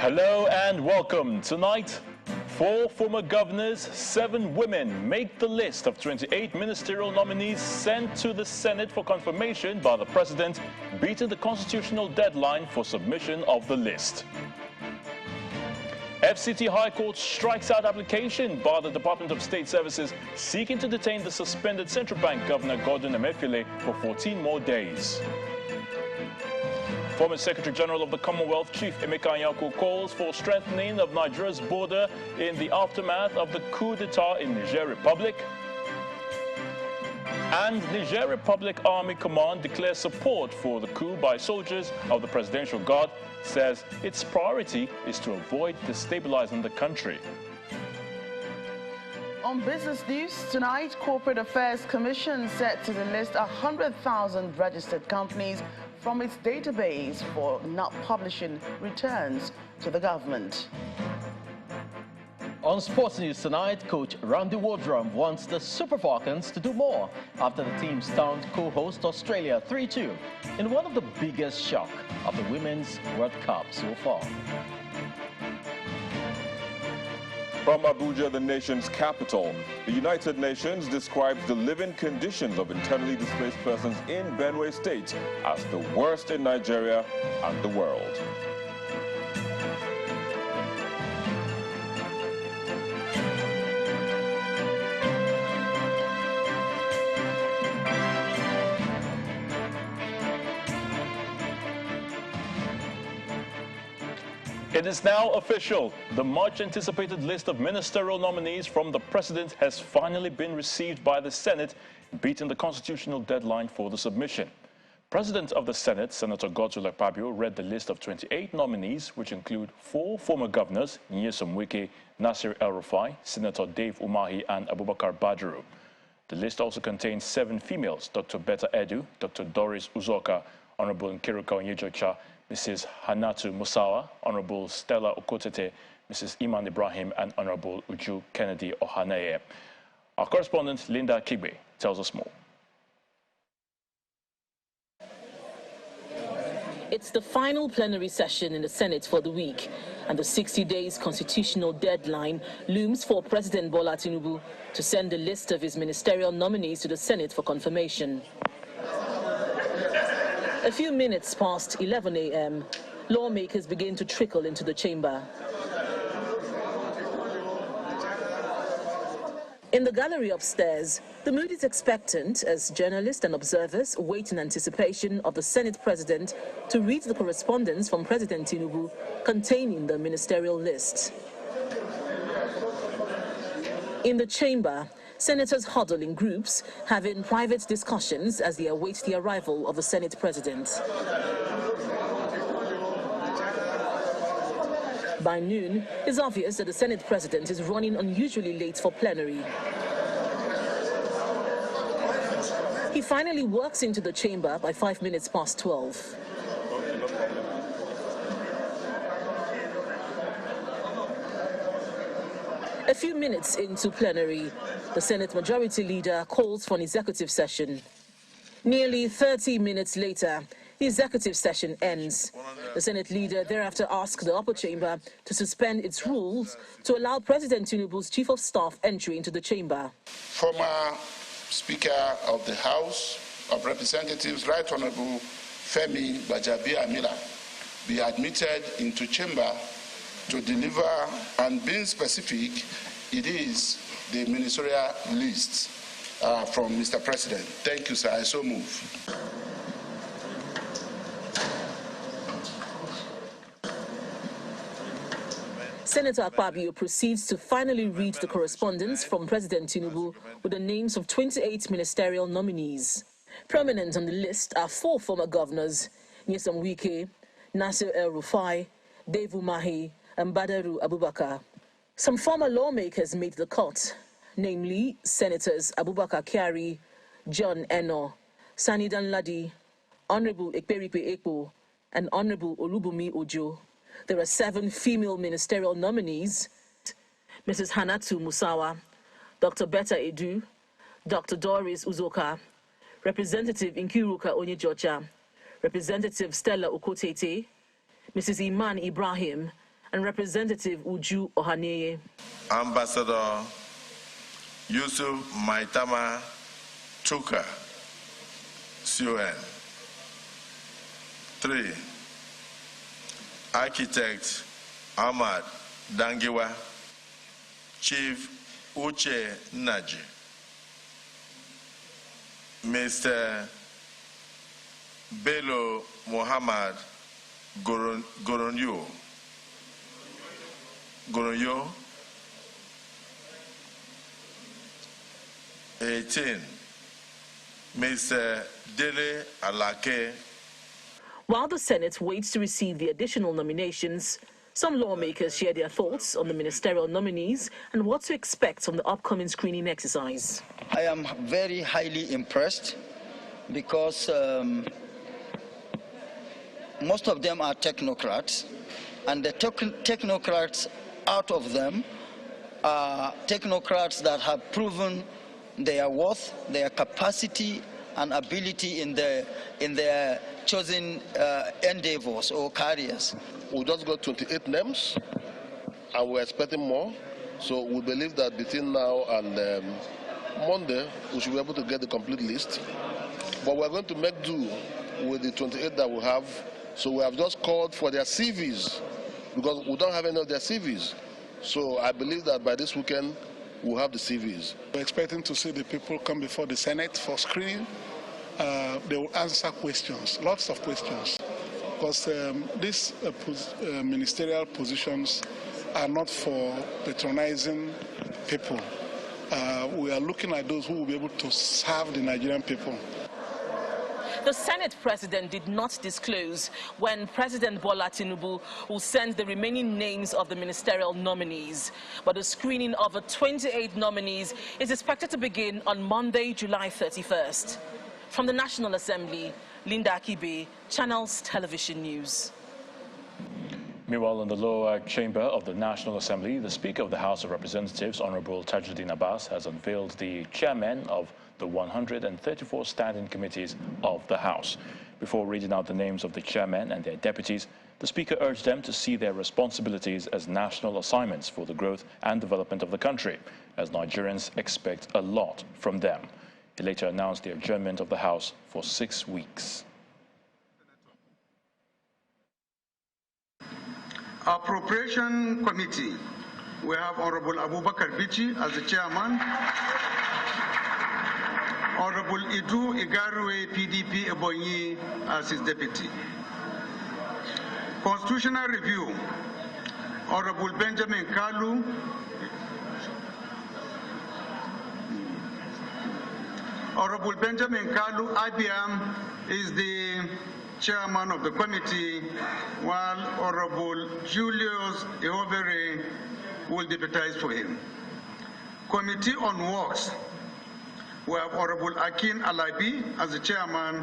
Hello and welcome. Tonight, 4 former governors, 7 women make the list of 28 ministerial nominees sent to the Senate for confirmation by the President, beating the constitutional deadline for submission of the list. FCT High Court strikes out application by the Department of State Services seeking to detain the suspended Central Bank Governor Gordon Emefiele for 14 more days. Former Secretary General of the Commonwealth, Chief Emeka Anyako, calls for strengthening of Nigeria's border in the aftermath of the coup d'etat in Niger Republic. And Niger Republic Army Command declares support for the coup by soldiers of the Presidential Guard, says its priority is to avoid destabilizing the country. On business news tonight, Corporate Affairs Commission set to list 100,000 registered companies from its database for not publishing returns to the government. On sports news tonight, coach Randy Wardrum wants the Super Falcons to do more after the team stunned co-host Australia 3-2 in one of the biggest shocks of the Women's World Cup so far. From Abuja, the nation's capital, the United Nations describes the living conditions of internally displaced persons in Benue State as the worst in Nigeria and the world. It is now official. The much-anticipated list of ministerial nominees from the President has finally been received by the Senate, beating the constitutional deadline for the submission. President of the Senate, Senator Godswill Akpabio, read the list of 28 nominees, which include 4 former governors, Nyesom Wike, Nasir El-Rufai, Senator Dave Umahi, and Abubakar Badaru. The list also contains 7 females, Dr. Betta Edu, Dr. Doris Uzoka, Honorable Nkiruka Onyejocha, Mrs. Hanatu Musawa, Honorable Stella Okotete, Mrs. Iman Ibrahim, and Honorable Uju Kennedy Ohaneye. Our correspondent, Linda Kigbe, tells us more. It's the final plenary session in the Senate for the week, and the 60 days constitutional deadline looms for President Bola Tinubu to send a list of his ministerial nominees to the Senate for confirmation. A few minutes past 11 a.m., lawmakers begin to trickle into the chamber. In the gallery upstairs, the mood is expectant as journalists and observers wait in anticipation of the Senate President to read the correspondence from President Tinubu containing the ministerial list. In the chamber, senators huddle in groups, having private discussions as they await the arrival of the Senate President. By noon, it's obvious that the Senate President is running unusually late for plenary. He finally walks into the chamber by 5 minutes past 12. A few minutes into plenary, the Senate Majority Leader calls for an executive session. Nearly 30 minutes later, the executive session ends. The Senate Leader thereafter asks the upper chamber to suspend its rules to allow President Tinubu's Chief of Staff entry into the chamber. Former Speaker of the House of Representatives, Right Honorable Femi Gbajabiamila, be admitted into chamber to deliver, and being specific, it is the ministerial list from Mr. President. Thank you, sir. I so move. Senator Akpabio proceeds to finally read the correspondence from President Tinubu with the names of 28 ministerial nominees. Prominent on the list are 4 former governors, Nyesom Wike, Nasir El-Rufai, Dave Umahi, and Badaru Abubakar. Some former lawmakers made the cut, namely Senators Abubakar Kyari, John Eno, Sani Danladi, Honorable Ekperikpe Ekpo, and Honorable Olubumi Ojo. There are 7 female ministerial nominees: Mrs. Hanatu Musawa, Dr. Betta Edu, Dr. Doris Uzoka, Representative Nkiruka Onyejocha, Representative Stella Okotete, Mrs. Iman Ibrahim, and Representative Uju Ohaneye. Ambassador Yusuf Maitama Chuka, CON. 3. Architect Ahmad Dangiwa, Chief Uche Naji, Mr. Bello Muhammad Goronyo, 18. Mr. Dele Alake. While the Senate waits to receive the additional nominations, some lawmakers share their thoughts on the ministerial nominees and what to expect from the upcoming screening exercise. I am very highly impressed because most of them are technocrats, and the technocrats out of them are technocrats that have proven their worth, their capacity and ability in their chosen endeavors or careers. We just got 28 names, and we're expecting more. So we believe that between now and Monday, we should be able to get the complete list. But we're going to make do with the 28 that we have. So we have just called for their CVs, because we don't have any of their CVs. So I believe that by this weekend, we'll have the CVs. We're expecting to see the people come before the Senate for screening. They will answer questions, lots of questions, because these ministerial positions are not for patronizing people. We are looking at those who will be able to serve the Nigerian people. The Senate president did not disclose when President Bola Tinubu will send the remaining names of the ministerial nominees. But the screening of the 28 nominees is expected to begin on Monday, July 31st. From the National Assembly, Linda Akibe, Channels Television News. Meanwhile, in the lower chamber of the National Assembly, the Speaker of the House of Representatives, Honorable Tajuddin Abbas, has unveiled the chairmen of the 134 standing committees of the House. Before reading out the names of the chairmen and their deputies, the Speaker urged them to see their responsibilities as national assignments for the growth and development of the country, as Nigerians expect a lot from them. He later announced the adjournment of the House for 6 weeks. Appropriation Committee, we have Honorable Abubakar Bichi as the chairman, Honorable Idu Igarwe, PDP Ebonyi, as his deputy. Constitutional Review, Honorable Benjamin Kalu, Honorable Benjamin Kalu Abiam is the chairman of the committee, while Honorable Julius Ehovere will deputize for him. Committee on Works, we have Honorable Akin Alabi as the chairman,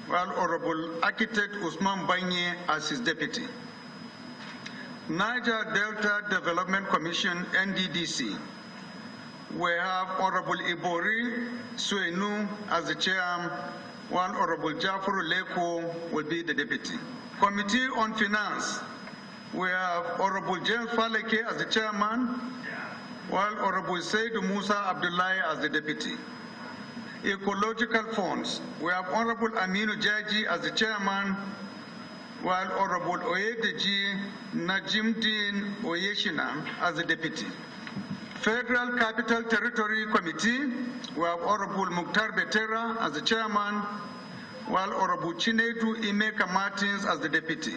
while Honorable Architect Usman Banye as his deputy. Niger Delta Development Commission, NDDC, we have Honorable Ibori Suenu as the chair, while Honorable Jafuru Leko will be the deputy. Committee on Finance, we have Honorable James Faleke as the chairman, while Honorable Seydou Musa Abdullahi as the deputy. Ecological Funds, we have Honorable Aminu Jaji as the chairman, while Honorable Oyedeji Najimdin Oyeshina as the deputy. Federal Capital Territory Committee, we have Honorable Mukhtar Betera as the chairman, while Honorable Chinedu Imeka Martins as the deputy.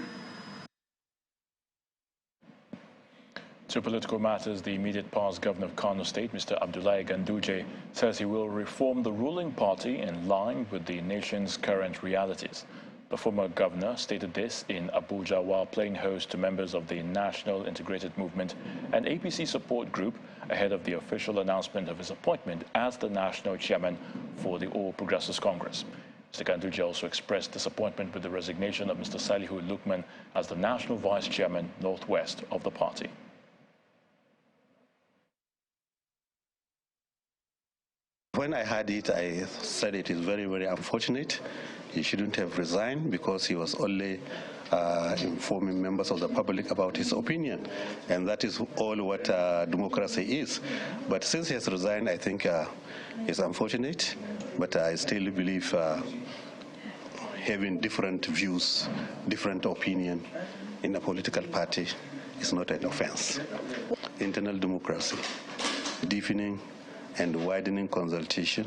To political matters, the immediate past governor of Kano State, Mr. Abdullahi Ganduje, says he will reform the ruling party in line with the nation's current realities. The former governor stated this in Abuja while playing host to members of the National Integrated Movement and APC support group ahead of the official announcement of his appointment as the national chairman for the All Progressives Congress. Mr. Ganduje also expressed disappointment with the resignation of Mr. Salihu Lukman as the national vice chairman northwest of the party. When I heard it, I said it is very, very unfortunate. He shouldn't have resigned because he was only informing members of the public about his opinion. And that is all what democracy is. But since he has resigned, I think it's unfortunate, but I still believe having different views, different opinion in a political party is not an offense. Internal democracy, deepening and widening consultation,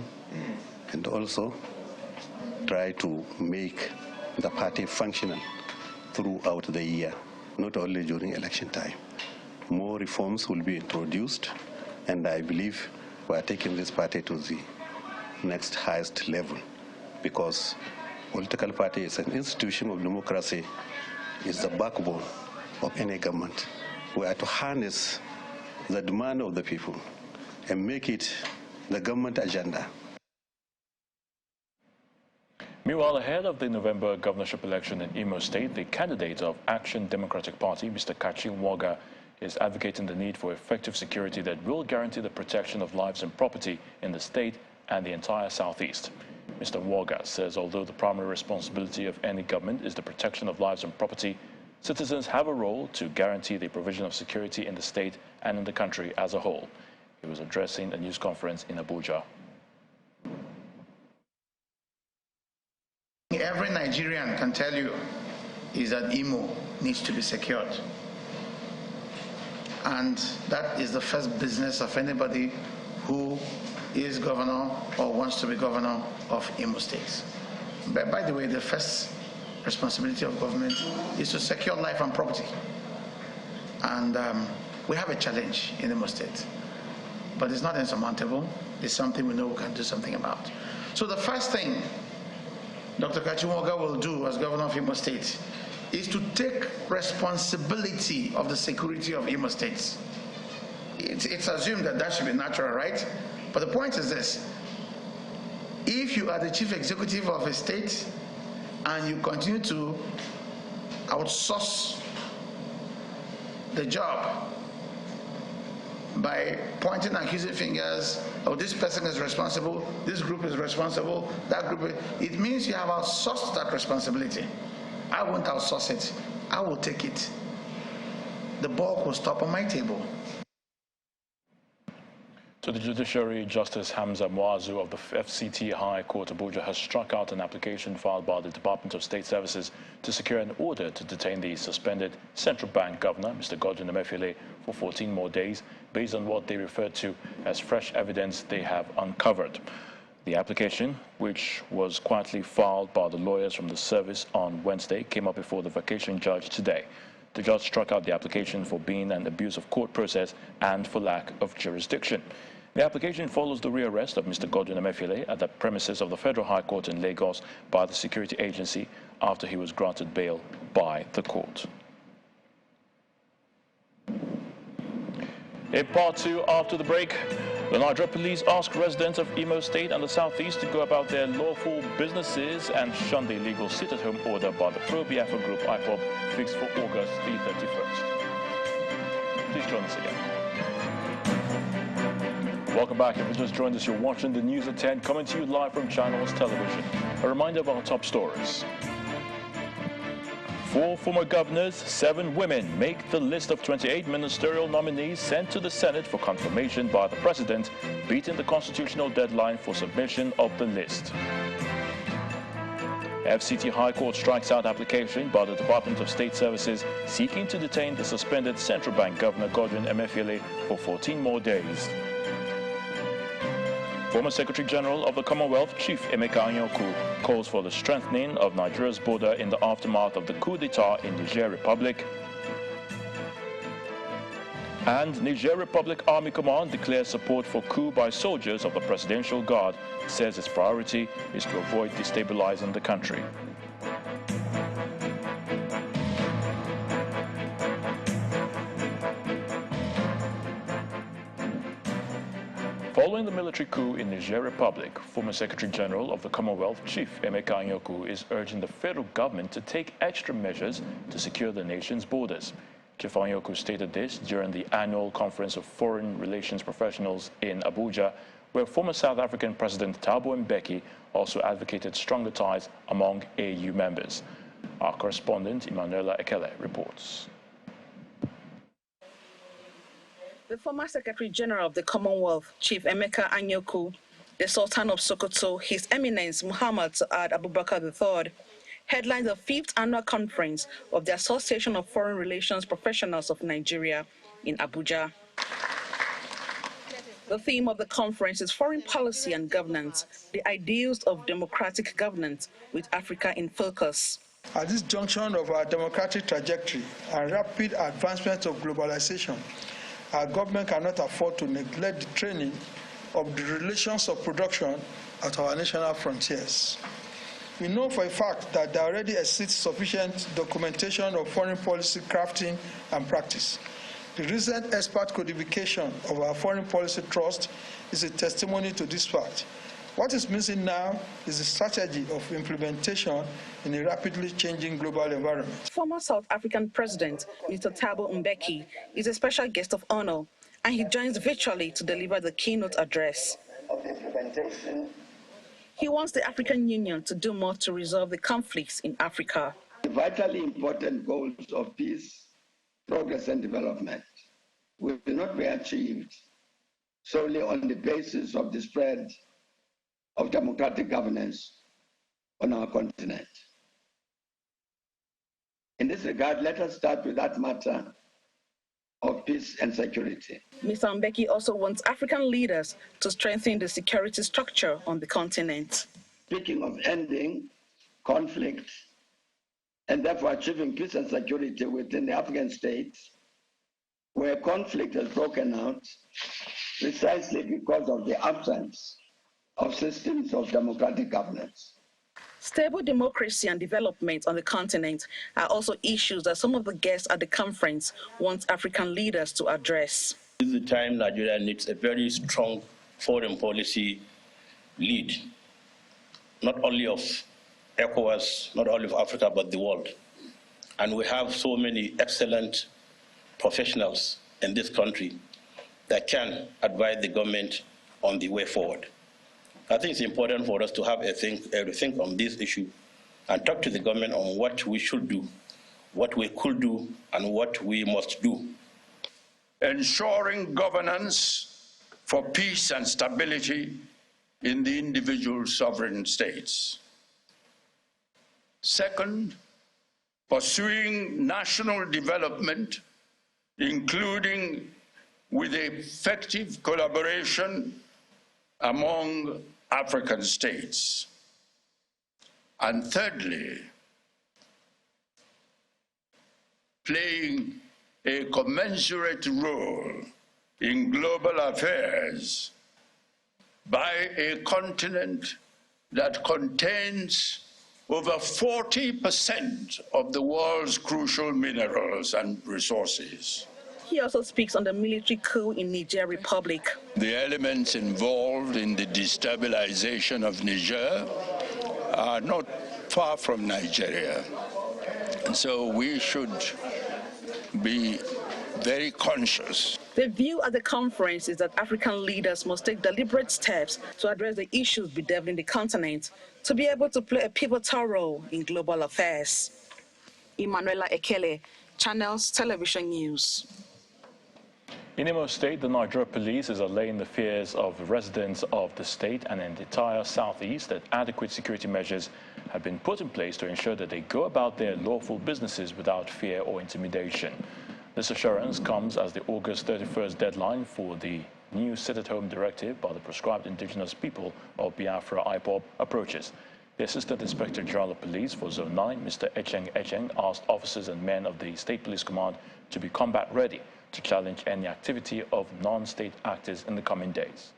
and also try to make the party functional throughout the year, not only during election time. More reforms will be introduced, and I believe we are taking this party to the next highest level, because political party is an institution of democracy, is the backbone of any government. We are to harness the demand of the people and make it the government agenda. Meanwhile, ahead of the November governorship election in Imo State, the candidate of Action Democratic Party, Mr. Kachi Nwoga, is advocating the need for effective security that will guarantee the protection of lives and property in the state and the entire southeast. Mr. Nwoga says although the primary responsibility of any government is the protection of lives and property, citizens have a role to guarantee the provision of security in the state and in the country as a whole. He was addressing a news conference in Abuja. Every Nigerian can tell you is that Imo needs to be secured. And that is the first business of anybody who is governor or wants to be governor of Imo State. But by the way, the first responsibility of government is to secure life and property. And we have a challenge in Imo State, but it's not insurmountable. It's something we know we can do something about. So the first thing Dr. Kachi Nwoga will do as governor of Imo State is to take responsibility of the security of Imo State. It's assumed that that should be natural, right? But the point is this: if you are the chief executive of a state and you continue to outsource the job by pointing and accusing fingers, oh, this person is responsible, this group is responsible, that group, it means you have outsourced that responsibility. I won't outsource it. I will take it. The bulk will stop on my table. To the judiciary, Justice Hamza Muazu of the FCT High Court Abuja has struck out an application filed by the Department of State Services to secure an order to detain the suspended Central Bank Governor, Mr. Godwin Emefiele, for 14 more days, based on what they refer to as fresh evidence they have uncovered. The application, which was quietly filed by the lawyers from the service on Wednesday, came up before the vacation judge today. The judge struck out the application for being an abuse of court process and for lack of jurisdiction. The application follows the rearrest of Mr. Godwin Emefiele at the premises of the Federal High Court in Lagos by the security agency after he was granted bail by the court. In part two, after the break, the Nigeria police asked residents of Imo State and the southeast to go about their lawful businesses and shun the illegal sit-at-home order by the pro-Biafra group IPOB fixed for August the 31st. Please join us again. Welcome back. If you just joined us, you're watching the News at 10, coming to you live from Channels Television. A reminder of our top stories. 4 former governors, 7 women make the list of 28 ministerial nominees sent to the Senate for confirmation by the President, beating the constitutional deadline for submission of the list. FCT High Court strikes out application by the Department of State Services seeking to detain the suspended Central Bank Governor Godwin Emefiele for 14 more days. Former Secretary General of the Commonwealth, Chief Emeka Anyaoku, calls for the strengthening of Nigeria's border in the aftermath of the coup d'etat in Niger Republic. And Niger Republic Army Command declares support for coup by soldiers of the Presidential Guard, says its priority is to avoid destabilizing the country. Following the military coup in Niger Republic, former Secretary General of the Commonwealth, Chief Emeka Anyaoku, is urging the federal government to take extra measures to secure the nation's borders. Chief Anyaoku stated this during the annual Conference of Foreign Relations Professionals in Abuja, where former South African President Thabo Mbeki also advocated stronger ties among AU members. Our correspondent, Emanuela Ekele, reports. The former Secretary General of the Commonwealth, Chief Emeka Anyaoku, the Sultan of Sokoto, His Eminence Muhammad Saad Abubakar III, headlined the 5th annual conference of the Association of Foreign Relations Professionals of Nigeria in Abuja. The theme of the conference is Foreign Policy and Governance, the Ideals of Democratic Governance with Africa in Focus. At this junction of our democratic trajectory and rapid advancement of globalization, our government cannot afford to neglect the training of the relations of production at our national frontiers. We know for a fact that there already exists sufficient documentation of foreign policy crafting and practice. The recent expert codification of our foreign policy trust is a testimony to this fact. What is missing now is a strategy of implementation in a rapidly changing global environment. Former South African President, Mr. Thabo Mbeki, is a special guest of honor, and he joins virtually to deliver the keynote address. He wants the African Union to do more to resolve the conflicts in Africa. The vitally important goals of peace, progress, and development will not be achieved solely on the basis of the spread of democratic governance on our continent. In this regard, let us start with that matter of peace and security. Mr. Mbeki also wants African leaders to strengthen the security structure on the continent. Speaking of ending conflict and therefore achieving peace and security within the African states, where conflict has broken out precisely because of the absence of systems of democratic governance. Stable democracy and development on the continent are also issues that some of the guests at the conference want African leaders to address. This is the time Nigeria needs a very strong foreign policy lead, not only of ECOWAS, not only of Africa, but the world. And we have so many excellent professionals in this country that can advise the government on the way forward. I think it's important for us to have a rethink on this issue and talk to the government on what we should do, what we could do, and what we must do. Ensuring governance for peace and stability in the individual sovereign states. Second, pursuing national development, including with effective collaboration among African states. And thirdly, playing a commensurate role in global affairs by a continent that contains over 40% of the world's crucial minerals and resources. He also speaks on the military coup in Niger Republic. The elements involved in the destabilization of Niger are not far from Nigeria. And so we should be very conscious. The view at the conference is that African leaders must take deliberate steps to address the issues bedeviling the continent to be able to play a pivotal role in global affairs. Emanuela Ekele, Channels Television News. In Imo State, the Nigeria police is allaying the fears of residents of the state and in the entire southeast that adequate security measures have been put in place to ensure that they go about their lawful businesses without fear or intimidation. This assurance comes as the August 31st deadline for the new sit-at-home directive by the proscribed indigenous people of Biafra IPOB approaches. The Assistant Inspector General of Police for Zone 9, Mr. Echeng, asked officers and men of the State Police Command to be combat ready to challenge any activity of non-state actors in the coming days.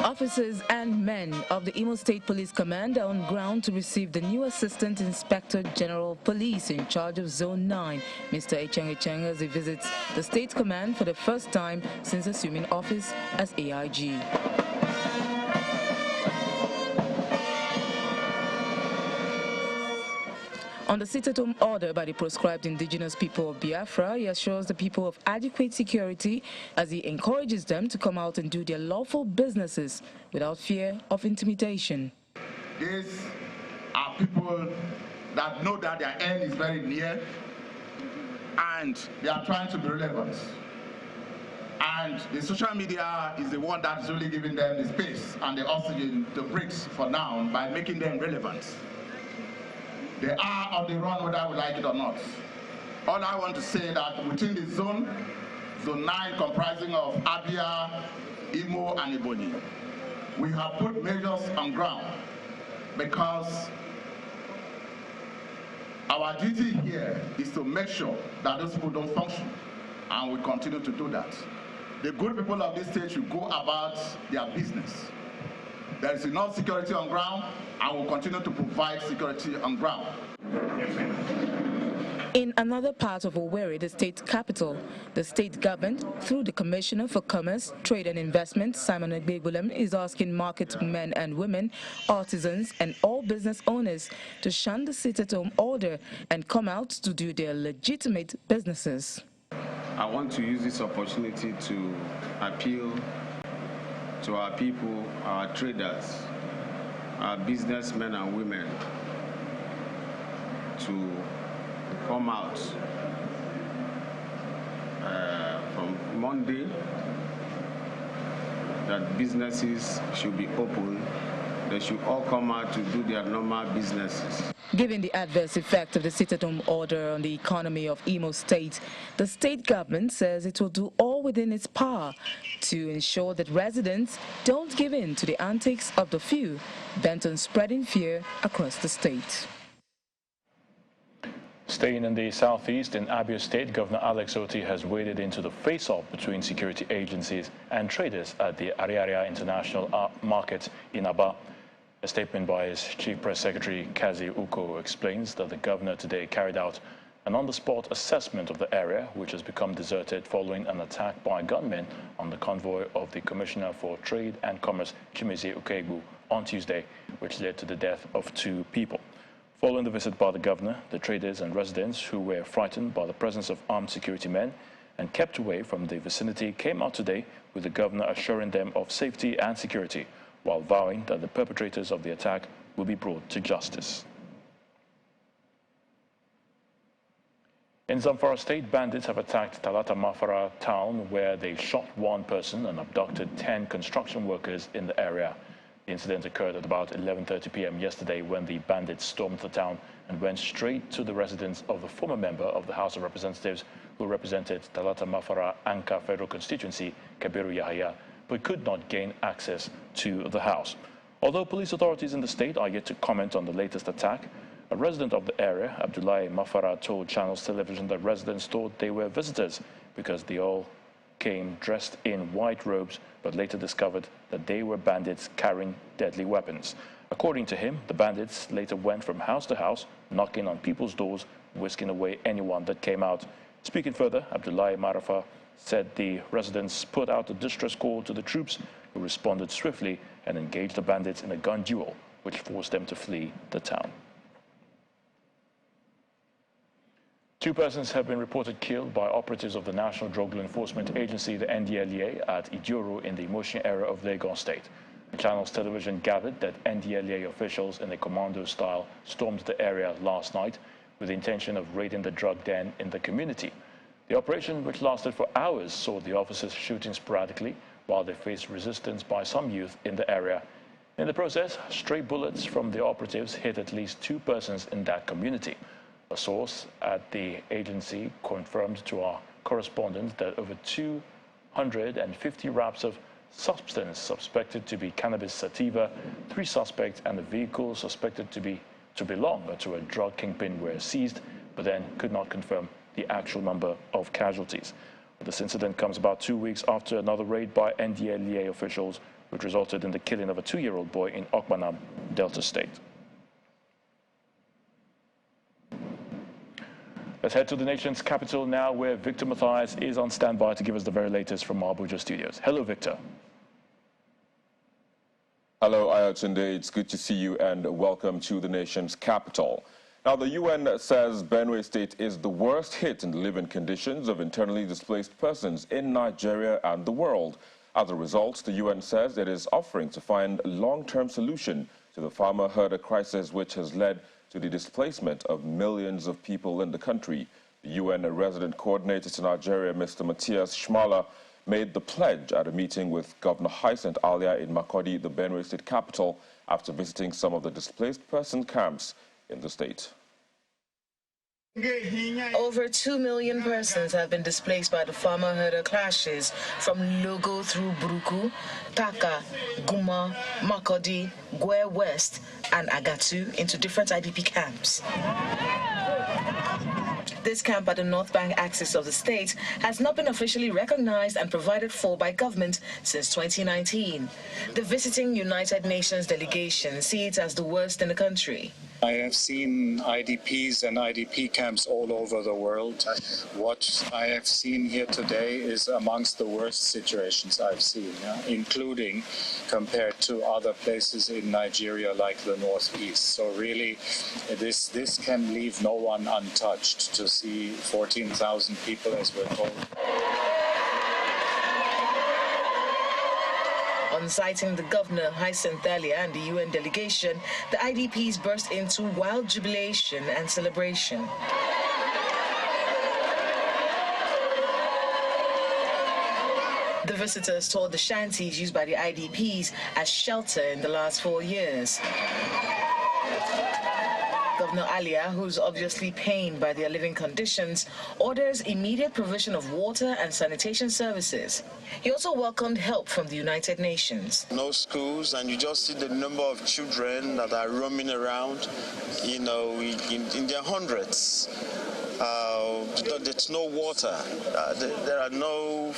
Officers and men of the Imo State Police Command are on ground to receive the new Assistant Inspector General of Police in charge of Zone 9, Mr. Echeng, as he visits the State Command for the first time since assuming office as AIG. On the sit-at-home order by the proscribed indigenous people of Biafra, he assures the people of adequate security as he encourages them to come out and do their lawful businesses without fear of intimidation. These are people that know that their end is very near and they are trying to be relevant. And the social media is the one that is really giving them the space and the oxygen to breathe for now by making them relevant. They are on the run whether we like it or not. All I want to say that within the zone 9 comprising of Abia, Imo, and Ebonyi, we have put measures on ground because our duty here is to make sure that those people don't function, and we continue to do that. The good people of this state should go about their business. There is enough security on ground, and we'll continue to provide security on ground. In another part of Owerri, the state capital, the state government, through the Commissioner for Commerce, Trade and Investment, Simon Egbegbulem, is asking market men and women, artisans and all business owners to shun the sit-at-home order and come out to do their legitimate businesses. I want to use this opportunity to appeal to our people, our traders, our businessmen and women to come out from Monday, that businesses should be open. They should all come out to do their normal businesses. Given the adverse effect of the sit-at-home order on the economy of Imo State, the state government says it will do all within its power to ensure that residents don't give in to the antics of the few bent on spreading fear across the state. Staying in the southeast, in Abia State, Governor Alex Otti has waded into the face-off between security agencies and traders at the Ariaria International Market in Aba. A statement by his Chief Press Secretary, Kazi Uko, explains that the governor today carried out an on-the-spot assessment of the area, which has become deserted following an attack by gunmen on the convoy of the Commissioner for Trade and Commerce, Chimezie Ukegbu, on Tuesday, which led to the death of 2 people. Following the visit by the governor, the traders and residents who were frightened by the presence of armed security men and kept away from the vicinity came out today, with the governor assuring them of safety and security, while vowing that the perpetrators of the attack will be brought to justice. In Zamfara State, bandits have attacked Talata Mafara town, where they shot 1 person and abducted 10 construction workers in the area. The incident occurred at about 11:30 p.m. yesterday when the bandits stormed the town and went straight to the residence of the former member of the House of Representatives who represented Talata Mafara Anka Federal Constituency, Kabiru Yahya, but could not gain access to the house. Although police authorities in the state are yet to comment on the latest attack, a resident of the area, Abdullahi Mafara, told Channels Television that residents thought they were visitors because they all came dressed in white robes, but later discovered that they were bandits carrying deadly weapons. According to him, the bandits later went from house to house, knocking on people's doors, whisking away anyone that came out. Speaking further, Abdullahi Marafa said the residents put out a distress call to the troops, who responded swiftly and engaged the bandits in a gun duel, which forced them to flee the town. 2 persons have been reported killed by operatives of the National Drug Law Enforcement Agency, the NDLEA, at Ijoro in the Mushin area of Lagos State. The Channels Television gathered that NDLEA officials in a commando style stormed the area last night with the intention of raiding the drug den in the community. The operation, which lasted for hours, saw the officers shooting sporadically while they faced resistance by some youth in the area. In the process, stray bullets from the operatives hit at least 2 persons in that community. A source at the agency confirmed to our correspondent that over 250 wraps of substance suspected to be cannabis sativa, 3 suspects and a vehicle suspected to belong to a drug kingpin were seized, but then could not confirm the actual number of casualties. This incident comes about 2 weeks after another raid by NDLEA officials, which resulted in the killing of a 2-year-old boy in Okpanam, Delta State. Let's head to the nation's capital now, where Victor Matthias is on standby to give us the very latest from our Abuja studios. Hello, Victor. Hello, Ayotunde. It's good to see you and welcome to the nation's capital. Now, the UN says Benue State is the worst hit in the living conditions of internally displaced persons in Nigeria and the world. As a result, the UN says it is offering to find a long-term solution to the farmer-herder crisis, which has led to the displacement of millions of people in the country. The UN resident coordinator to Nigeria, Mr. Matthias Schmaler, made the pledge at a meeting with Governor Hyacinth Alia in Makurdi, the Benue State capital, after visiting some of the displaced person camps in the state. Over 2 million persons have been displaced by the farmer-herder clashes from Logo through Buruku, Taka, Guma, Makurdi, Gwe West, and Agatu into different IDP camps. This camp at the North Bank axis of the state has not been officially recognized and provided for by government since 2019. The visiting United Nations delegation see it as the worst in the country. I have seen IDPs and IDP camps all over the world. What I have seen here today is amongst the worst situations I've seen, including compared to other places in Nigeria like the Northeast. So really, this can leave no one untouched to see 14,000 people, as we're told. On citing the governor, Hyacinth Alia, and the UN delegation, the IDPs burst into wild jubilation and celebration. The visitors toured the shanties used by the IDPs as shelter in the last 4 years. Governor Alia, who's obviously pained by their living conditions, orders immediate provision of water and sanitation services. He also welcomed help from the United Nations. No schools, and you just see the number of children that are roaming around, in their hundreds. There's no water. There are no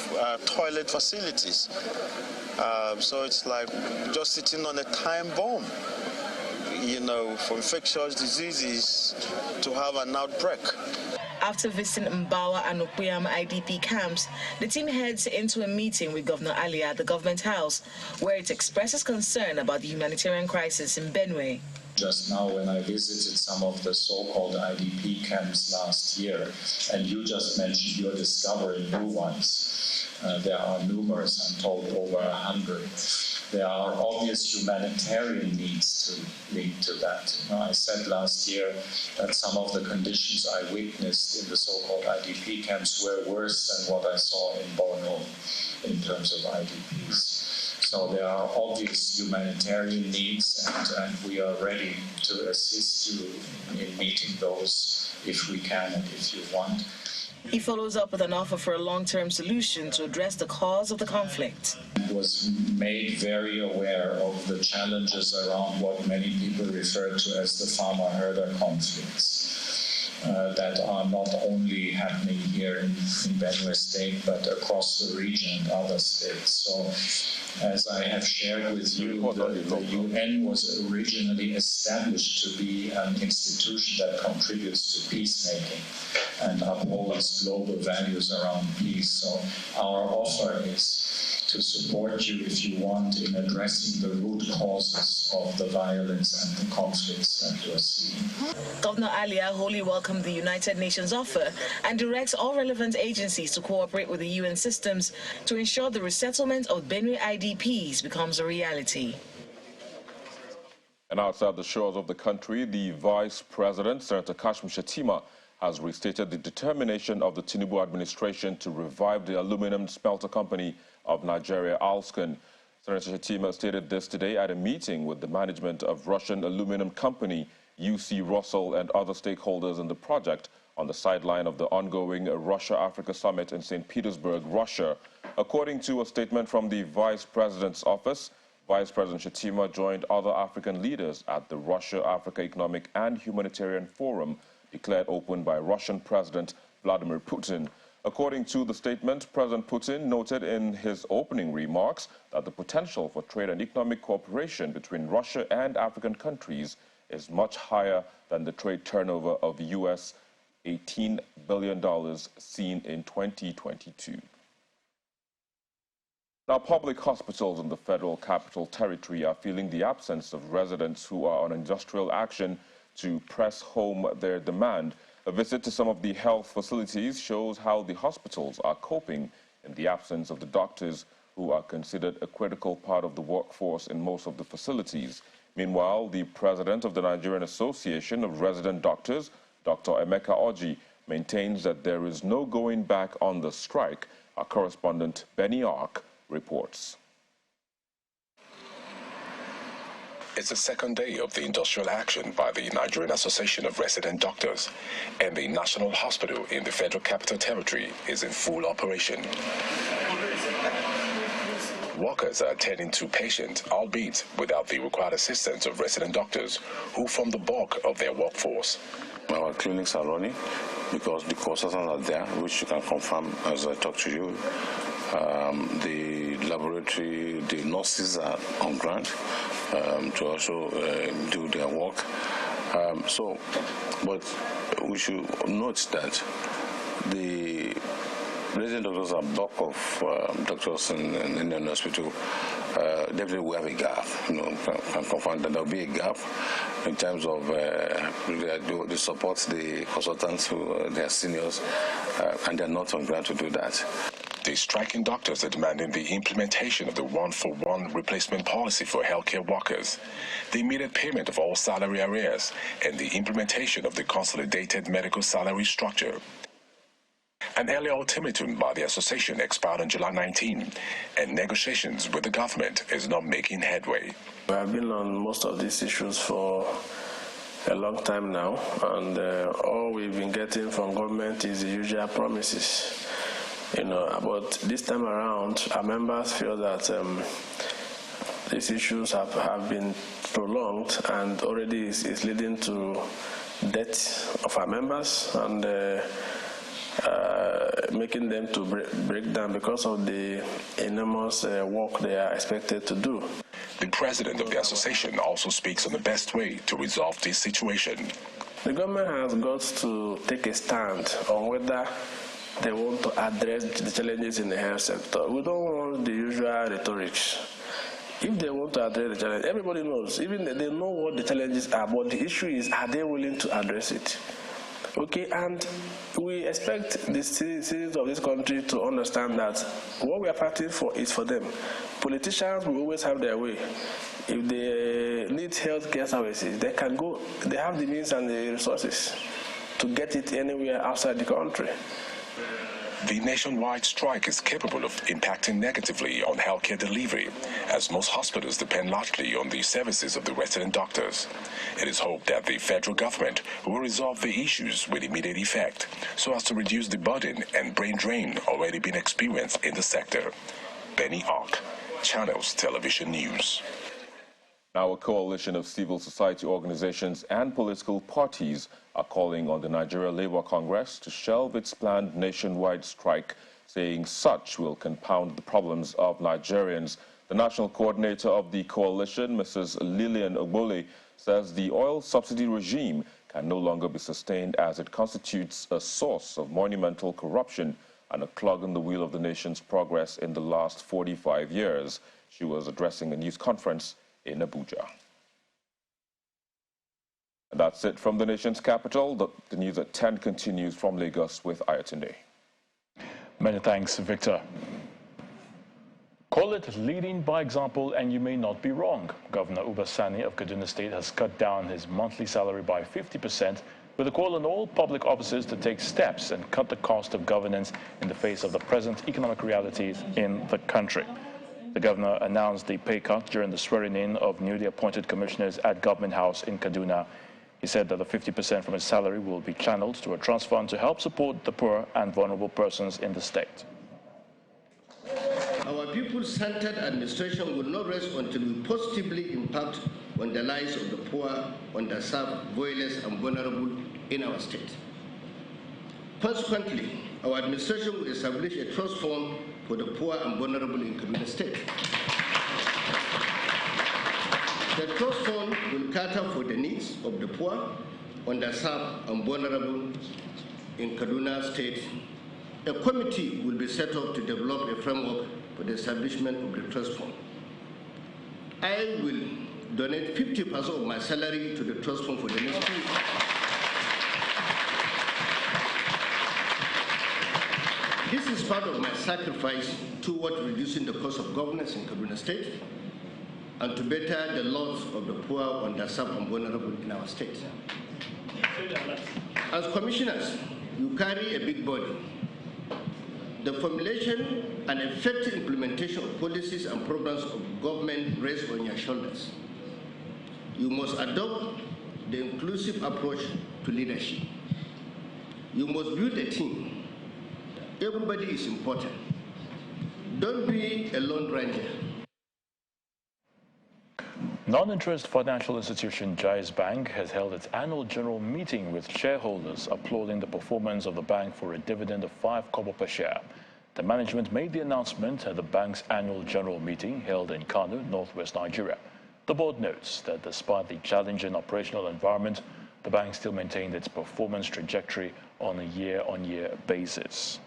toilet facilities. So it's like just sitting on a time bomb. For infectious diseases to have an outbreak. After visiting Mbawa and Okuyam IDP camps, the team heads into a meeting with Governor Alia at the government house, where it expresses concern about the humanitarian crisis in Benue. Just now, when I visited some of the so-called IDP camps last year, and you just mentioned you're discovering new ones. There are numerous, I'm told over 100. There are obvious humanitarian needs to link to that. I said last year that some of the conditions I witnessed in the so-called IDP camps were worse than what I saw in Benue in terms of IDPs. So there are obvious humanitarian needs, and we are ready to assist you in meeting those if we can and if you want. He follows up with an offer for a long-term solution to address the cause of the conflict. Was made very aware of the challenges around what many people refer to as the farmer-herder conflicts that are not only happening here in Benue State, but across the region and other states. So, as I have shared with you, the UN was originally established to be an institution that contributes to peacemaking and upholds global values around peace. So our offer is to support you, if you want, in addressing the root causes of the violence and the conflicts that you are seeing. Governor Alia wholly welcomed the United Nations offer and directs all relevant agencies to cooperate with the UN systems to ensure the resettlement of Benue IDPs becomes a reality. And outside the shores of the country, the Vice President, Senator Kashim Shettima, has restated the determination of the Tinubu administration to revive the aluminum smelter company of Nigeria, Alscan. Senator Shettima stated this today at a meeting with the management of Russian aluminum company UC Russell and other stakeholders in the project on the sideline of the ongoing Russia-Africa Summit in St. Petersburg, Russia. According to a statement from the Vice President's office, Vice President Shettima joined other African leaders at the Russia-Africa Economic and Humanitarian Forum declared open by Russian President Vladimir Putin. According to the statement, President Putin noted in his opening remarks that the potential for trade and economic cooperation between Russia and African countries is much higher than the trade turnover of US $18 billion seen in 2022. Now, public hospitals in the Federal Capital Territory are feeling the absence of residents who are on industrial action to press home their demand. A visit to some of the health facilities shows how the hospitals are coping in the absence of the doctors, who are considered a critical part of the workforce in most of the facilities. Meanwhile, the president of the Nigerian Association of Resident Doctors, Dr. Emeka Oji, maintains that there is no going back on the strike. Our correspondent Benue reports. It's the second day of the industrial action by the Nigerian Association of Resident Doctors, and the National Hospital in the Federal Capital Territory is in full operation. Workers are attending to patients, albeit without the required assistance of resident doctors, who form the bulk of their workforce. Our clinics are running because the consultants are there, which you can confirm as I talk to you. The laboratory, the nurses are on ground to also do their work. But we should note that the resident doctors are bulk of doctors in Indian hospital. Definitely we have a gap. Can confirm that there will be a gap in terms of the support, the consultants, their seniors, and they're not on ground to do that. The striking doctors are demanding the implementation of the one-for-one replacement policy for healthcare workers, the immediate payment of all salary arrears, and the implementation of the consolidated medical salary structure. An earlier ultimatum by the association expired on July 19, and negotiations with the government is not making headway. We have been on most of these issues for a long time now, and all we've been getting from government is the usual promises. But this time around, our members feel that these issues have been prolonged and already is leading to death of our members and making them to break down because of the enormous work they are expected to do. The president of the association also speaks on the best way to resolve this situation. The government has got to take a stand on whether they want to address the challenges in the health sector. We don't want the usual rhetorics. If they want to address the challenge, everybody knows, even they know what the challenges are, but the issue is, are they willing to address it? Okay, and we expect the citizens of this country to understand that what we are fighting for is for them. Politicians will always have their way. If they need health care services, they can go, they have the means and the resources to get it anywhere outside the country. The nationwide strike is capable of impacting negatively on healthcare delivery, as most hospitals depend largely on the services of the resident doctors. It is hoped that the federal government will resolve the issues with immediate effect, so as to reduce the burden and brain drain already being experienced in the sector. Benny Ark, Channels Television News. Now, a coalition of civil society organizations and political parties are calling on the Nigeria Labour Congress to shelve its planned nationwide strike, saying such will compound the problems of Nigerians. The national coordinator of the coalition, Mrs. Lillian Ogbole, says the oil subsidy regime can no longer be sustained as it constitutes a source of monumental corruption and a clog in the wheel of the nation's progress in the last 45 years. She was addressing a news conference in Abuja. And that's it from the nation's capital. The news at 10 continues from Lagos with Ayatunde. Many thanks, Victor. Call it leading by example and you may not be wrong. Governor Uba Sani of Kaduna State has cut down his monthly salary by 50%, with a call on all public officers to take steps and cut the cost of governance in the face of the present economic realities in the country. The governor announced the pay cut during the swearing-in of newly appointed commissioners at Government House in Kaduna. He said that the 50% from his salary will be channeled to a trust fund to help support the poor and vulnerable persons in the state. Our people-centered administration will not rest until we positively impact on the lives of the poor, underserved, voiceless, and vulnerable in our state. Consequently, our administration will establish a trust fund for the poor and vulnerable in Kaduna State. The trust fund will cater for the needs of the poor, underserved, and vulnerable in Kaduna State. A committee will be set up to develop a framework for the establishment of the trust fund. I will donate 50% of my salary to the trust fund for the next 2 years. This is part of my sacrifice toward reducing the cost of governance in Kaduna State and to better the lives of the poor, underserved, and vulnerable in our state. As commissioners, you carry a big body. The formulation and effective implementation of policies and programs of government rests on your shoulders. You must adopt the inclusive approach to leadership. You must build a team. Everybody is important. Don't be a lone ranger. Non-interest financial institution Jais Bank has held its annual general meeting with shareholders applauding the performance of the bank for a dividend of 5 kobo per share. The management made the announcement at the bank's annual general meeting held in Kano, northwest Nigeria. The board notes that despite the challenging operational environment, the bank still maintained its performance trajectory on a year-on-year basis.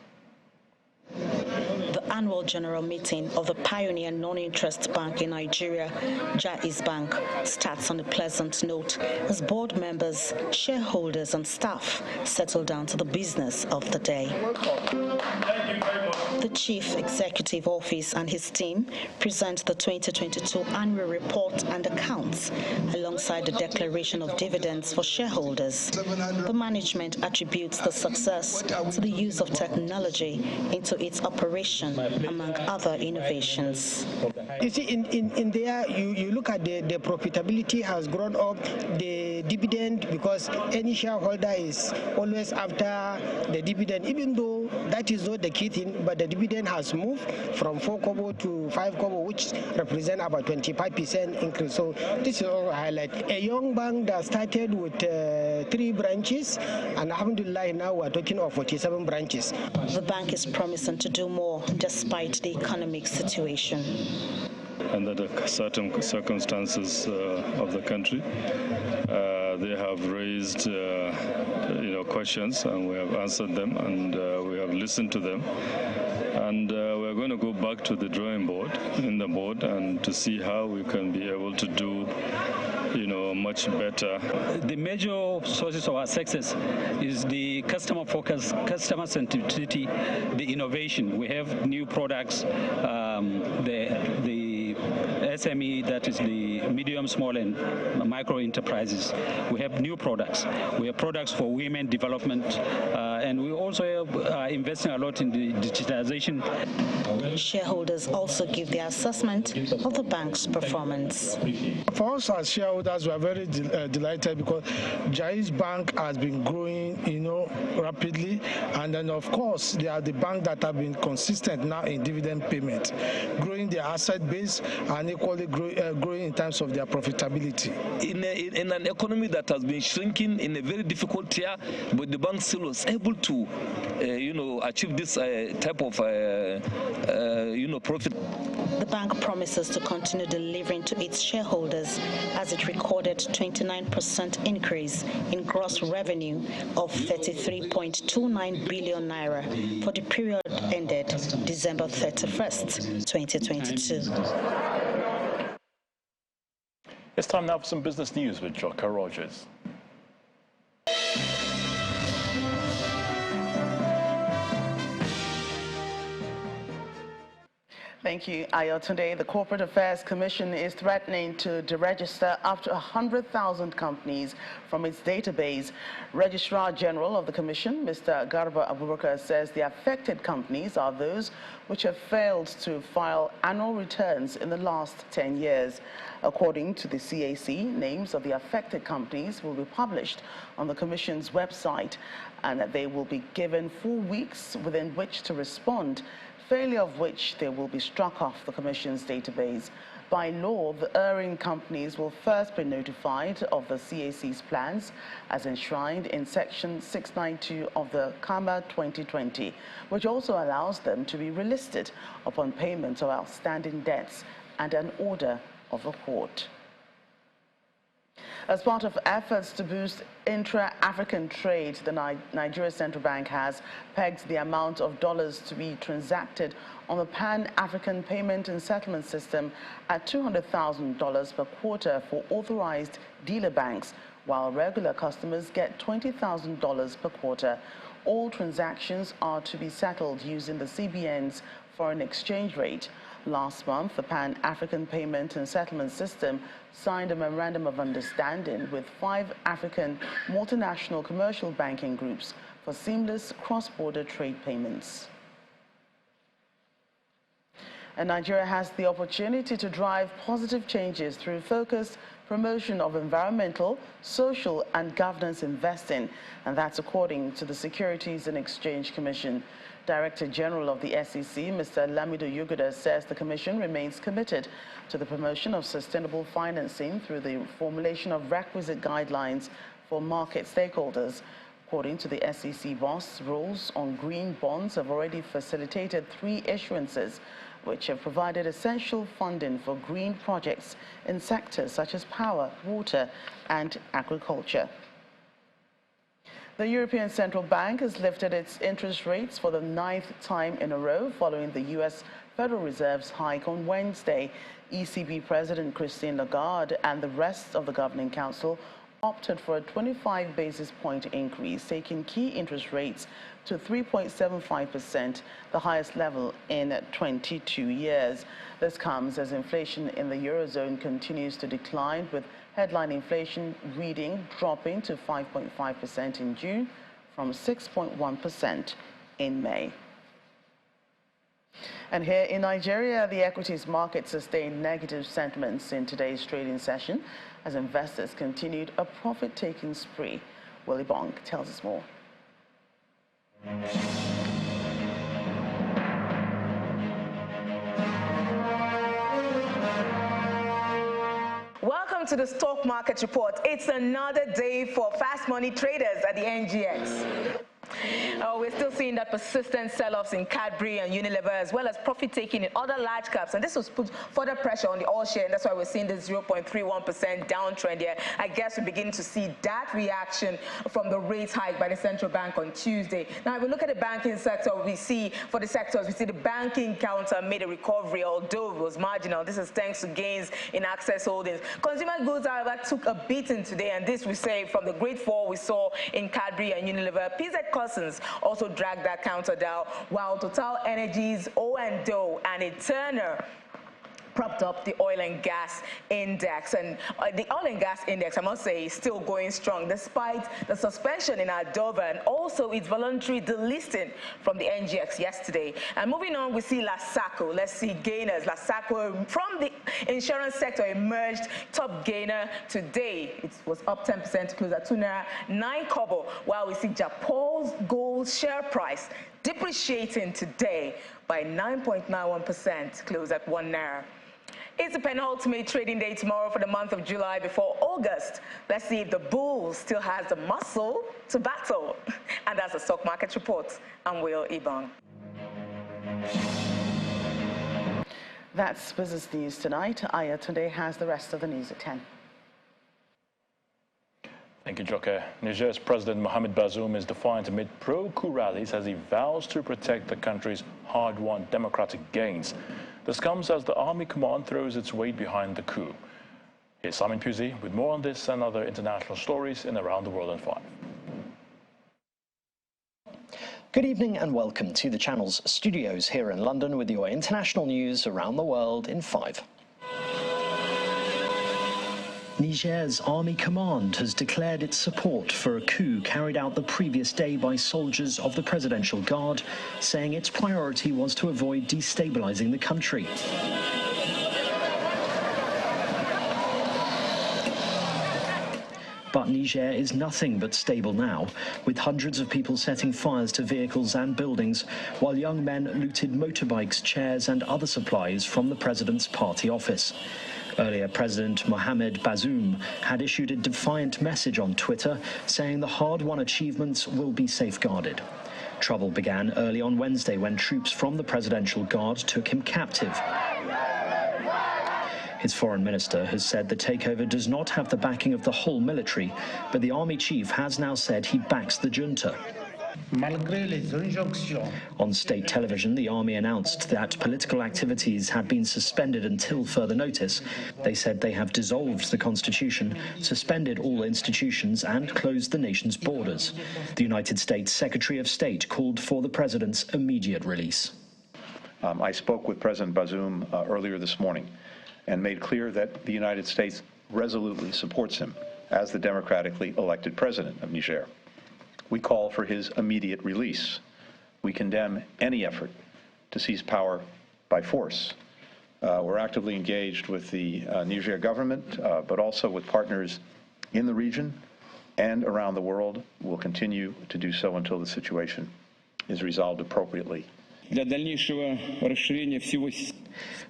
The annual general meeting of the pioneer non-interest bank in Nigeria, Jais Bank, starts on a pleasant note as board members, shareholders and staff settle down to the business of the day. The Chief Executive Office and his team present the 2022 annual report and accounts alongside the declaration of dividends for shareholders. The management attributes the success to the use of technology into its operation, among other innovations. You see, in there, you look at the profitability has grown up, the dividend, because any shareholder is always after the dividend, even though that is not the key thing, but the dividend has moved from 4 kobo to 5 kobo, which represent about 25% increase. So this is all a highlight. A young bank that started with 3 branches, and alhamdulillah, now we're talking of 47 branches. The bank is promising to do more despite the economic situation. Under the certain circumstances of the country, they have raised questions, and we have answered them, and we have listened to them. And we're going to go back to the drawing board in the board and to see how we can be able to do much better. The major sources of our success is the customer focus, customer centricity, the innovation. We have new products, the SME, that is the medium, small and micro enterprises. We have new products. We have products for women development, and we also are investing a lot in the digitization. Shareholders also give their assessment of the bank's performance. For us as shareholders, we are very delighted because Jais Bank has been growing, rapidly, and then of course they are the bank that have been consistent now in dividend payment, growing their asset base and equally growing in terms of their profitability. In an economy that has been shrinking in a very difficult year, but the bank still was able to, achieve this type of, profit. The bank promises to continue delivering to its shareholders as it recorded 29% increase in gross revenue of 33.29 billion naira for the period ended December 31st, 2022. It's time now for some business news with Joka Rogers. Thank you, Ayotunde. The Corporate Affairs Commission is threatening to deregister up to 100,000 companies from its database. Registrar General of the Commission, Mr. Garba Abubakar, says the affected companies are those which have failed to file annual returns in the last 10 years. According to the CAC, names of the affected companies will be published on the Commission's website, and they will be given 4 weeks within which to respond, failure of which they will be struck off the Commission's database. By law, the erring companies will first be notified of the CAC's plans as enshrined in Section 692 of the CAMA 2020, which also allows them to be relisted upon payment of outstanding debts and an order of a court. As part of efforts to boost intra-African trade, the Nigeria Central Bank has pegged the amount of dollars to be transacted on the Pan-African Payment and Settlement System at $200,000 per quarter for authorized dealer banks, while regular customers get $20,000 per quarter. All transactions are to be settled using the CBN's foreign exchange rate. Last month, the Pan-African Payment and Settlement System signed a memorandum of understanding with 5 African multinational commercial banking groups for seamless cross-border trade payments. And Nigeria has the opportunity to drive positive changes through focused promotion of environmental, social, and governance investing, and that's according to the Securities and Exchange Commission. Director General of the SEC, Mr. Lamido Yuguda, says the Commission remains committed to the promotion of sustainable financing through the formulation of requisite guidelines for market stakeholders. According to the SEC boss, rules on green bonds have already facilitated 3 issuances, which have provided essential funding for green projects in sectors such as power, water, and agriculture. The European Central Bank has lifted its interest rates for the 9th time in a row following the U.S. Federal Reserve's hike on Wednesday. ECB President Christine Lagarde and the rest of the Governing Council opted for a 25 basis point increase, taking key interest rates to 3.75%, the highest level in 22 years. This comes as inflation in the Eurozone continues to decline, with headline inflation reading dropping to 5.5% in June from 6.1% in May. And here in Nigeria, the equities market sustained negative sentiments in today's trading session as investors continued a profit-taking spree. Willie Bong tells us more. Welcome to the Stock Market Report. It's another day for fast money traders at the NGX. We're still seeing that persistent sell-offs in Cadbury and Unilever, as well as profit-taking in other large caps, and this was put further pressure on the all share, and that's why we're seeing this 0.31% downtrend here. I guess we're beginning to see that reaction from the rate hike by the central bank on Tuesday. Now, if we look at the banking sector, we see the banking counter made a recovery, although it was marginal. This is thanks to gains in Access Holdings. Consumer goods, however, took a beating today, and this we say from the great fall we saw in Cadbury and Unilever. PZ Cousins also dragged that counter down, while Total Energies, O&O, and Turner propped up the oil and gas index. And the oil and gas index, I must say, is still going strong despite the suspension in Aldova and also its voluntary delisting from the NGX yesterday. And moving on, we see Lasaco. Let's see gainers. Lasaco from the insurance sector emerged top gainer today. It was up 10% to close at 2.09 kobo, while we see Japan's gold share price depreciating today by 9.91%, close at 1 naira. It's the penultimate trading day tomorrow for the month of July before August. Let's see if the bull still has the muscle to battle. And that's the Stock Market Report. I'm Will Ibong. That's business news tonight. Aya today has the rest of the news at 10. Thank you, Joke. Niger's President Mohamed Bazoum is defiant amid pro-coup rallies as he vows to protect the country's hard-won democratic gains. This comes as the army command throws its weight behind the coup. Here's Simon Pusey with more on this and other international stories in Around the World in 5. Good evening and welcome to the channel's studios here in London with your international news around the world in 5. Niger's army command has declared its support for a coup carried out the previous day by soldiers of the Presidential Guard, saying its priority was to avoid destabilizing the country. But Niger is nothing but stable now, with hundreds of people setting fires to vehicles and buildings, while young men looted motorbikes, chairs and other supplies from the president's party office. Earlier, President Mohamed Bazoum had issued a defiant message on Twitter saying the hard-won achievements will be safeguarded. Trouble began early on Wednesday when troops from the Presidential Guard took him captive. His foreign minister has said the takeover does not have the backing of the whole military, but the army chief has now said he backs the junta. On state television, the army announced that political activities had been suspended until further notice. They said they have dissolved the constitution, suspended all institutions, and closed the nation's borders. The United States Secretary of State called for the president's immediate release. I spoke with President Bazoum earlier this morning and made clear that the United States resolutely supports him as the democratically elected president of Niger. We call for his immediate release. We condemn any effort to seize power by force. We're actively engaged with the Niger government, but also with partners in the region and around the world. We'll continue to do so until the situation is resolved appropriately.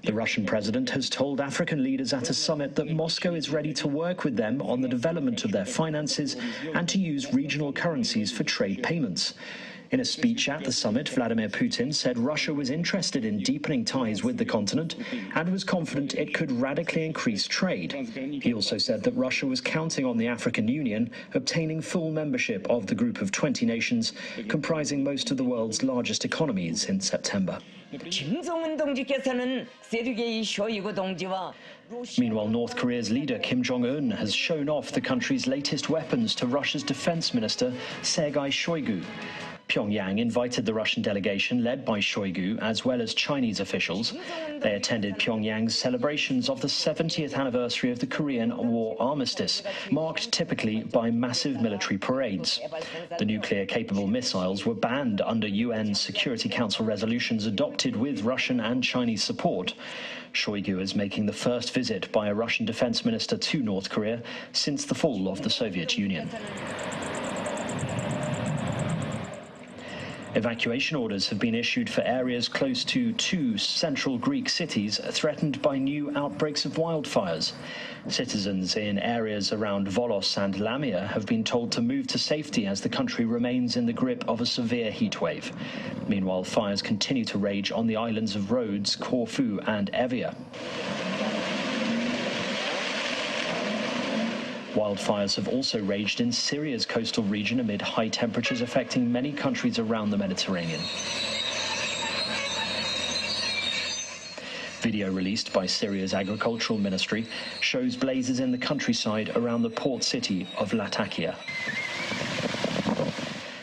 The Russian president has told African leaders at a summit that Moscow is ready to work with them on the development of their finances and to use regional currencies for trade payments. In a speech at the summit, Vladimir Putin said Russia was interested in deepening ties with the continent and was confident it could radically increase trade. He also said that Russia was counting on the African Union obtaining full membership of the group of 20 nations, comprising most of the world's largest economies, in September. Meanwhile, North Korea's leader Kim Jong-un has shown off the country's latest weapons to Russia's defense minister Sergei Shoigu. Pyongyang invited the Russian delegation led by Shoigu as well as Chinese officials. They attended Pyongyang's celebrations of the 70th anniversary of the Korean War armistice, marked typically by massive military parades. The nuclear-capable missiles were banned under UN Security Council resolutions adopted with Russian and Chinese support. Shoigu is making the first visit by a Russian defense minister to North Korea since the fall of the Soviet Union. Evacuation orders have been issued for areas close to 2 central Greek cities threatened by new outbreaks of wildfires. Citizens in areas around Volos and Lamia have been told to move to safety as the country remains in the grip of a severe heatwave. Meanwhile, fires continue to rage on the islands of Rhodes, Corfu and Evia. Wildfires have also raged in Syria's coastal region amid high temperatures affecting many countries around the Mediterranean. Video released by Syria's agricultural ministry shows blazes in the countryside around the port city of Latakia.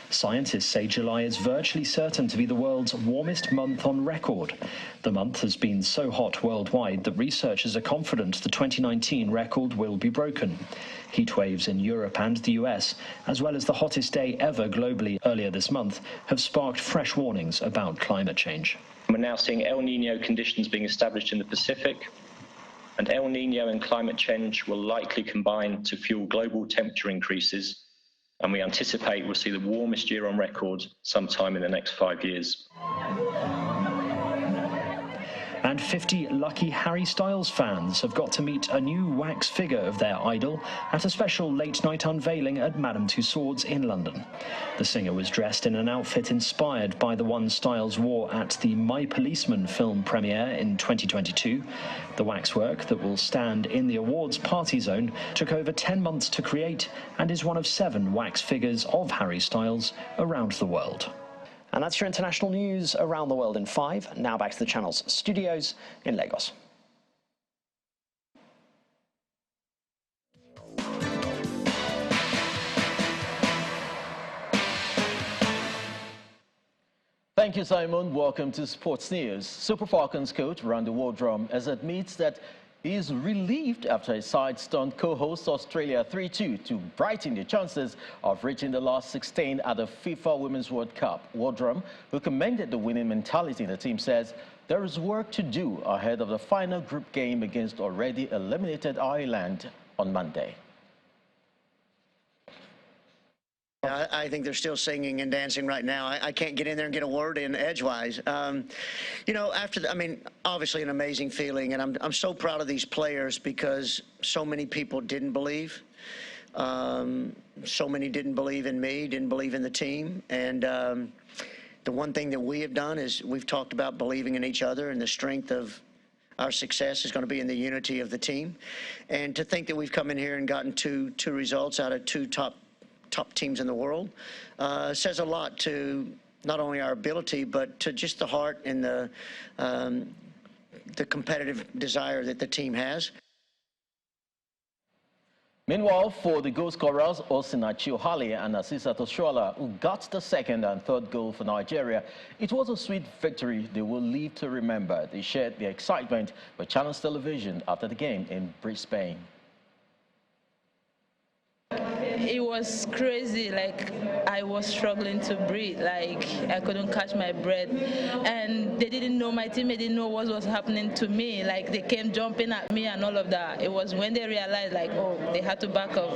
Scientists say July is virtually certain to be the world's warmest month on record. The month has been so hot worldwide that researchers are confident the 2019 record will be broken. Heat waves in Europe and the US, as well as the hottest day ever globally earlier this month, have sparked fresh warnings about climate change. We're now seeing El Niño conditions being established in the Pacific, and El Niño and climate change will likely combine to fuel global temperature increases, and we anticipate we'll see the warmest year on record sometime in the next 5 years. And 50 lucky Harry Styles fans have got to meet a new wax figure of their idol at a special late-night unveiling at Madame Tussauds in London. The singer was dressed in an outfit inspired by the one Styles wore at the My Policeman film premiere in 2022. The waxwork that will stand in the awards party zone took over 10 months to create and is one of 7 wax figures of Harry Styles around the world. And that's your international news around the world in 5. Now back to the channel's studios in Lagos. Thank you, Simon. Welcome to Sports News. Super Falcons coach Randy Waldrum has admits that he is relieved after his side stunned co-host Australia 3-2 to brighten their chances of reaching the last 16 at the FIFA Women's World Cup. Waldrum, who commended the winning mentality in the team, says there is work to do ahead of the final group game against already eliminated Ireland on Monday. I think they're still singing and dancing right now. I can't get in there and get a word in edgewise. You know, obviously an amazing feeling, and I'm so proud of these players because so many people didn't believe. So many didn't believe in me, didn't believe in the team. And the one thing that we have done is we've talked about believing in each other and the strength of our success is going to be in the unity of the team. And to think that we've come in here and gotten two results out of two top teams in the world says a lot to not only our ability, but to just the heart and the competitive desire that the team has. Meanwhile, for the goal scorers, Osinachi Ohale and Asisa Toshola, who got the second and third goal for Nigeria, it was a sweet victory they will live to remember. They shared their excitement with Channels Television after the game in Brisbane. It was crazy, like I was struggling to breathe, like I couldn't catch my breath, and they didn't know, my team, they didn't know what was happening to me, like they came jumping at me and all of that. It was when they realized, like, oh, they had to back up.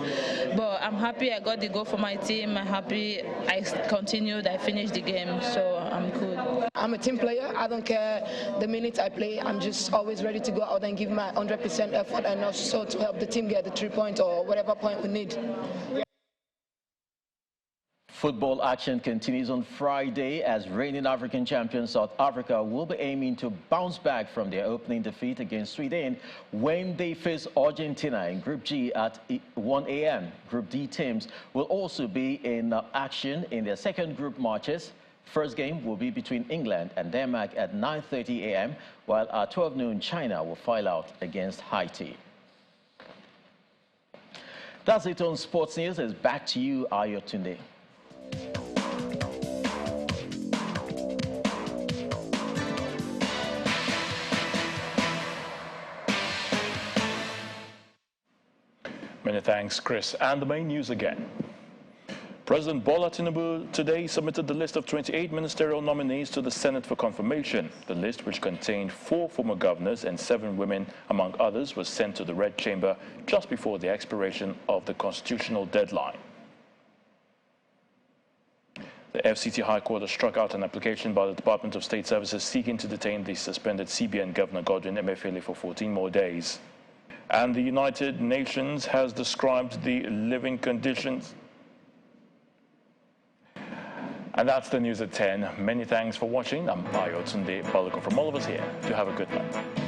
But I'm happy I got the goal for my team. I'm happy I continued, I finished the game, so I'm good. I'm a team player. I don't care the minutes I play. I'm just always ready to go out and give my 100% effort, and also to help the team get the 3 points or whatever point we need. Football action continues on Friday as reigning African champions South Africa will be aiming to bounce back from their opening defeat against Sweden when they face Argentina in Group G at 1 a.m. Group D teams will also be in action in their second group matches. First game will be between England and Denmark at 9:30 a.m., while at 12 noon China will file out against Haiti. That's it on Sports News. It's back to you, Ayotunde. Many thanks, Chris. And the main news again. President Bola Tinubu today submitted the list of 28 ministerial nominees to the Senate for confirmation. The list, which contained 4 former governors and 7 women, among others, was sent to the Red Chamber just before the expiration of the constitutional deadline. The FCT High Court has struck out an application by the Department of State Services seeking to detain the suspended CBN Governor Godwin Emefiele for 14 more days. And the United Nations has described the living conditions. And that's the news at 10. Many thanks for watching. I'm Ayotunde Balako from all of us here. Do have a good night.